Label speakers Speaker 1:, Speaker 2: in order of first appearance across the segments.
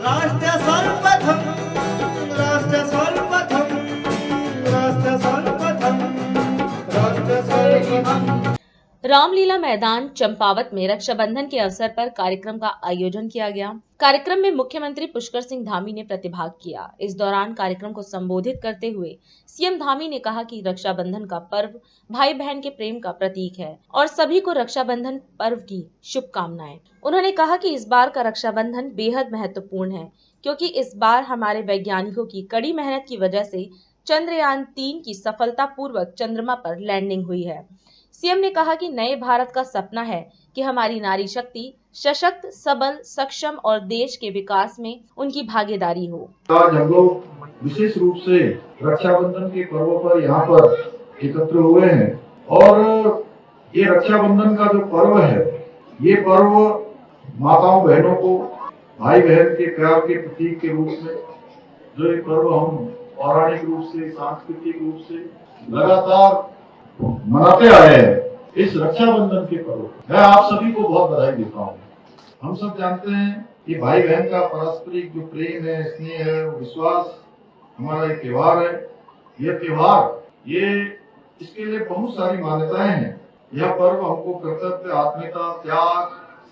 Speaker 1: राष्ट्र सर्वप्रथम राष्ट्र सर्वप्रथम राष्ट्र सर्वप्रथम राष्ट्र सर्वप्रथम।
Speaker 2: रामलीला मैदान चंपावत में रक्षाबंधन के अवसर पर कार्यक्रम का आयोजन किया गया। कार्यक्रम में मुख्यमंत्री पुष्कर सिंह धामी ने प्रतिभाग किया। इस दौरान कार्यक्रम को संबोधित करते हुए सीएम धामी ने कहा कि रक्षाबंधन का पर्व भाई बहन के प्रेम का प्रतीक है और सभी को रक्षाबंधन पर्व की शुभकामनाएं। उन्होंने कहा कि इस बार का रक्षाबंधन बेहद महत्वपूर्ण है क्योंकि इस बार हमारे वैज्ञानिकों की कड़ी मेहनत की वजह से चंद्रयान 3 की सफलतापूर्वक चंद्रमा पर लैंडिंग हुई है। सीएम ने कहा कि नए भारत का सपना है कि हमारी नारी शक्ति सशक्त, सबल, सक्षम और देश के विकास में उनकी भागीदारी हो।
Speaker 3: आज हम लोग विशेष रूप से रक्षाबंधन के पर्व पर यहाँ पर एकत्र हुए हैं और ये रक्षाबंधन का जो पर्व है, ये पर्व माताओं बहनों को भाई बहन के प्यार के प्रतीक के रूप में जो ये पर्व हम पौराणिक रूप से, सांस्कृतिक रूप से लगातार मनाते आए हैं। इस रक्षाबंधन के पर्व मैं आप सभी को बहुत बधाई देता हूँ। हम सब जानते हैं कि भाई बहन का पारस्परिक जो प्रेम है, स्नेह है, विश्वास हमारा एक त्योहार है। यह त्योहार इसके लिए बहुत सारी मान्यताएं हैं। यह पर्व हमको कर्तव्य, आत्मीयता, त्याग,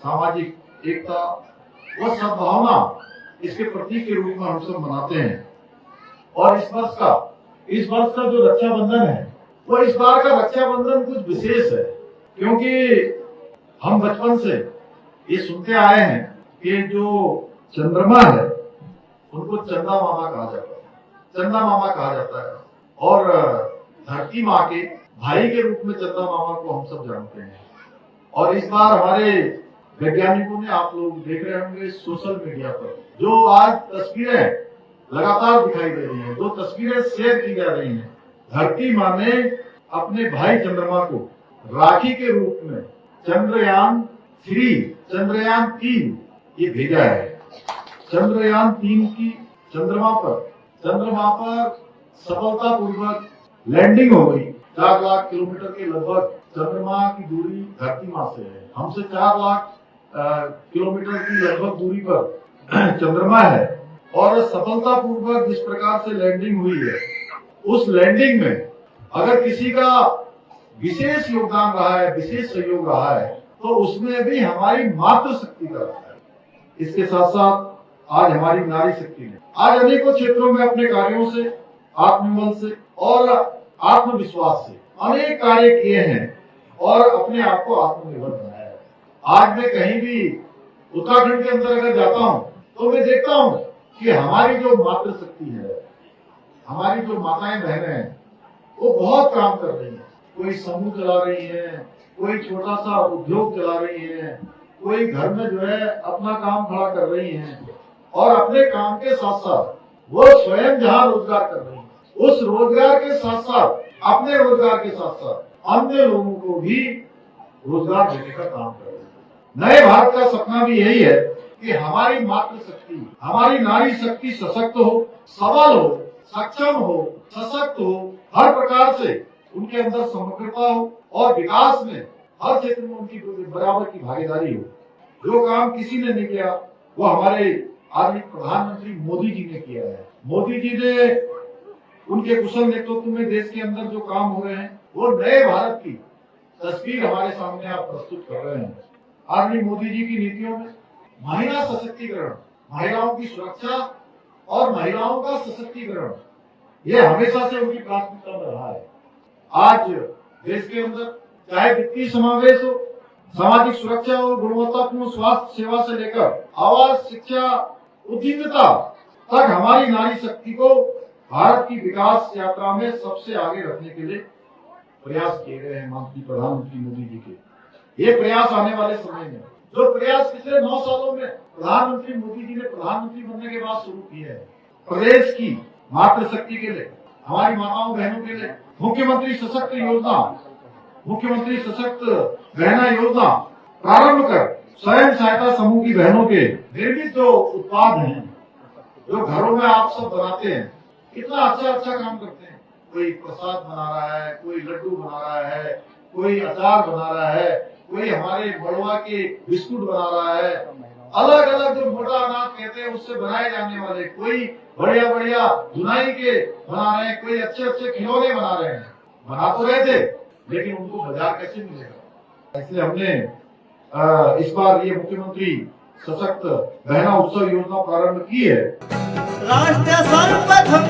Speaker 3: सामाजिक एकता व सद्भावना इसके प्रतीक के रूप में हम सब मनाते हैं। और इस वर्ष का जो रक्षाबंधन है वो इस बार का रक्षाबंधन कुछ विशेष है क्योंकि हम बचपन से ये सुनते आए हैं कि जो चंद्रमा है उनको चंदा मामा कहा जाता है और धरती माँ के भाई के रूप में चंदा मामा को हम सब जानते हैं। और इस बार हमारे वैज्ञानिकों ने, आप लोग देख रहे होंगे सोशल मीडिया पर, जो आज तस्वीरें लगातार दिखाई दे रही हैं, जो तस्वीरें शेयर की जा रही हैं, धरती माँ ने अपने भाई चंद्रमा को राखी के रूप में चंद्रयान 3 ये भेजा है। चंद्रयान 3 की चंद्रमा पर सफलतापूर्वक लैंडिंग हो गई। 4 लाख किलोमीटर के लगभग चंद्रमा की दूरी धरती माँ से है। हमसे 4 लाख किलोमीटर की लगभग दूरी पर चंद्रमा है और सफलतापूर्वक जिस प्रकार से लैंडिंग हुई है, उस लैंडिंग में अगर किसी का विशेष योगदान रहा है, विशेष सहयोग रहा है, तो उसमें भी हमारी मातृशक्ति का रहा है। इसके साथ साथ आज हमारी नारी शक्ति ने आज अनेकों क्षेत्रों में अपने कार्यों से, आत्मबल से और आत्मविश्वास से अनेक कार्य किए हैं और अपने आप को आत्मनिर्भर बनाया है। आज मैं कहीं भी उत्तराखंड के अंदर अगर जाता हूँ तो मैं देखता हूँ कि हमारी जो मातृशक्ति है, हमारी जो माताएं बहनें हैं, वो बहुत काम कर रही हैं। कोई समूह चला रही है, कोई छोटा सा उद्योग चला रही है, कोई घर में जो है अपना काम खड़ा कर रही है और अपने काम के साथ साथ वो स्वयं जहाँ रोजगार कर रही है, उस रोजगार के साथ साथ, अपने रोजगार के साथ साथ अन्य लोगों को भी रोजगार देने का काम कर रही है। नए भारत का सपना भी यही है कि हमारी मातृशक्ति, हमारी नारी शक्ति सशक्त हो, सबल हो, सक्षम हो, सशक्त हो, हर प्रकार से उनके अंदर समग्रता हो और विकास में हर क्षेत्र में उनकी बराबर की भागीदारी हो। जो काम किसी ने नहीं किया वो हमारे आदरणीय प्रधानमंत्री मोदी जी ने किया है। मोदी जी ने उनके कुशल नेतृत्व में देश के अंदर जो काम हो रहे हैं, वो नए भारत की तस्वीर हमारे सामने आप प्रस्तुत कर रहे हैं। आदरणीय मोदी जी की नीतियों में महिला सशक्तिकरण, महिलाओं की सुरक्षा और महिलाओं का सशक्तिकरण, ये हमेशा से उनकी प्राथमिकता में रहा है। आज देश के अंदर चाहे वित्तीय समावेश हो, सामाजिक सुरक्षा हो, गुणवत्तापूर्ण स्वास्थ्य सेवा से लेकर आवास, शिक्षा, उद्यमिता तक हमारी नारी शक्ति को भारत की विकास यात्रा में सबसे आगे रखने के लिए प्रयास किए गए हैं माननीय प्रधानमंत्री मोदी जी के। ये प्रयास आने वाले समय में, जो प्रयास पिछले 9 सालों में प्रधानमंत्री मोदी जी ने प्रधानमंत्री बनने के बाद शुरू किए हैं, प्रदेश की मातृशक्ति के लिए, हमारी माताओं बहनों के लिए मुख्यमंत्री सशक्त योजना, मुख्यमंत्री सशक्त बहना योजना प्रारंभ कर स्वयं सहायता समूह की बहनों के निर्मित जो उत्पाद हैं, जो घरों में आप सब बनाते हैं, कितना अच्छा काम करते हैं। कोई प्रसाद बना रहा है, कोई लड्डू बना रहा है, कोई अचार बना रहा है, कोई हमारे बड़ुआ के बिस्कुट बना रहा है, अलग अलग जो मोटा अनाज कहते हैं उससे बनाए जाने वाले, कोई बढ़िया बढ़िया धुनाई के बना रहे हैं, कोई अच्छे अच्छे खिलौने बना रहे हैं। बना तो रहे थे, लेकिन उनको बाजार कैसे मिलेगा? इसलिए हमने इस बार ये मुख्यमंत्री सशक्त बहना उत्सव योजना प्रारंभ की है।
Speaker 1: राष्ट्र सर्वप्रथम